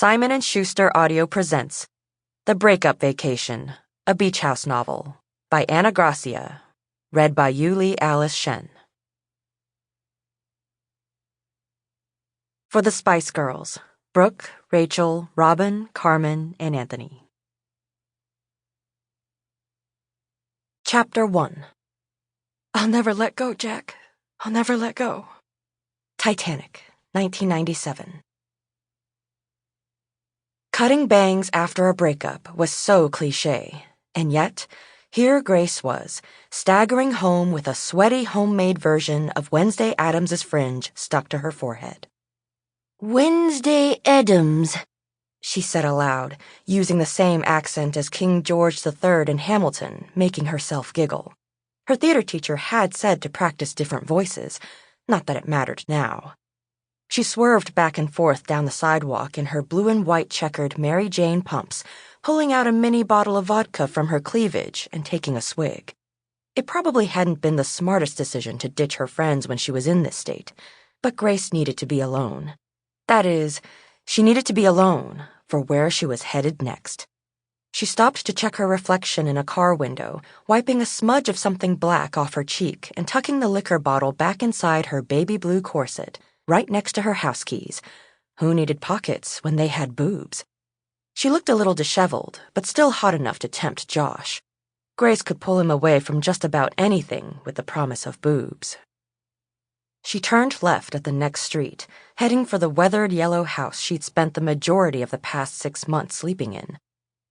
Simon & Schuster Audio presents The Breakup Vacation, a beach house novel, by Gracia, read by Yuli Alice Shen. For the Spice Girls, Brooke, Rachel, Robin, Carmen, and Anthony. Chapter 1. I'll never let go, Jack. I'll never let go. Titanic, 1997. Cutting bangs after a breakup was so cliché, and yet, here Grace was, staggering home with a sweaty homemade version of Wednesday Addams's fringe stuck to her forehead. "Wednesday Addams," she said aloud, using the same accent as King George III in Hamilton, making herself giggle. Her theater teacher had said to practice different voices, not that it mattered now. She swerved back and forth down the sidewalk in her blue and white checkered Mary Jane pumps, pulling out a mini bottle of vodka from her cleavage and taking a swig. It probably hadn't been the smartest decision to ditch her friends when she was in this state, but Grace needed to be alone. That is, she needed to be alone for where she was headed next. She stopped to check her reflection in a car window, wiping a smudge of something black off her cheek and tucking the liquor bottle back inside her baby blue corset, right next to her house keys. Who needed pockets when they had boobs? She looked a little disheveled, but still hot enough to tempt Josh. Grace could pull him away from just about anything with the promise of boobs. She turned left at the next street, heading for the weathered yellow house she'd spent the majority of the past 6 months sleeping in.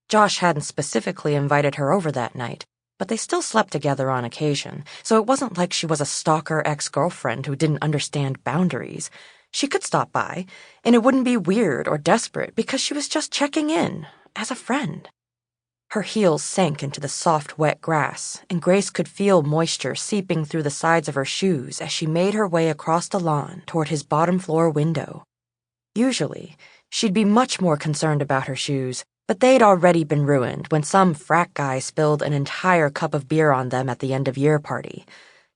Josh hadn't specifically invited her over that night, but they still slept together on occasion, so it wasn't like she was a stalker ex-girlfriend who didn't understand boundaries. She could stop by, and it wouldn't be weird or desperate because she was just checking in, as a friend. Her heels sank into the soft, wet grass, and Grace could feel moisture seeping through the sides of her shoes as she made her way across the lawn toward his bottom-floor window. Usually, she'd be much more concerned about her shoes, but they'd already been ruined when some frat guy spilled an entire cup of beer on them at the end-of-year party.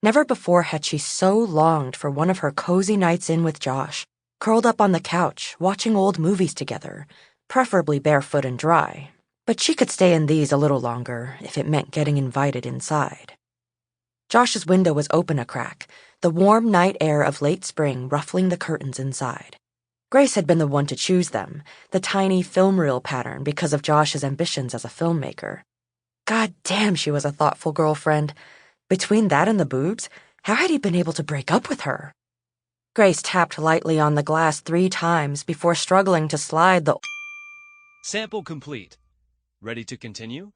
Never before had she so longed for one of her cozy nights in with Josh, curled up on the couch, watching old movies together, preferably barefoot and dry. But she could stay in these a little longer if it meant getting invited inside. Josh's window was open a crack, the warm night air of late spring ruffling the curtains inside. Grace had been the one to choose them, the tiny film reel pattern because of Josh's ambitions as a filmmaker. God damn, she was a thoughtful girlfriend. Between that and the boobs, how had he been able to break up with her? Grace tapped lightly on the glass 3 times before struggling to slide the... Sample complete. Ready to continue?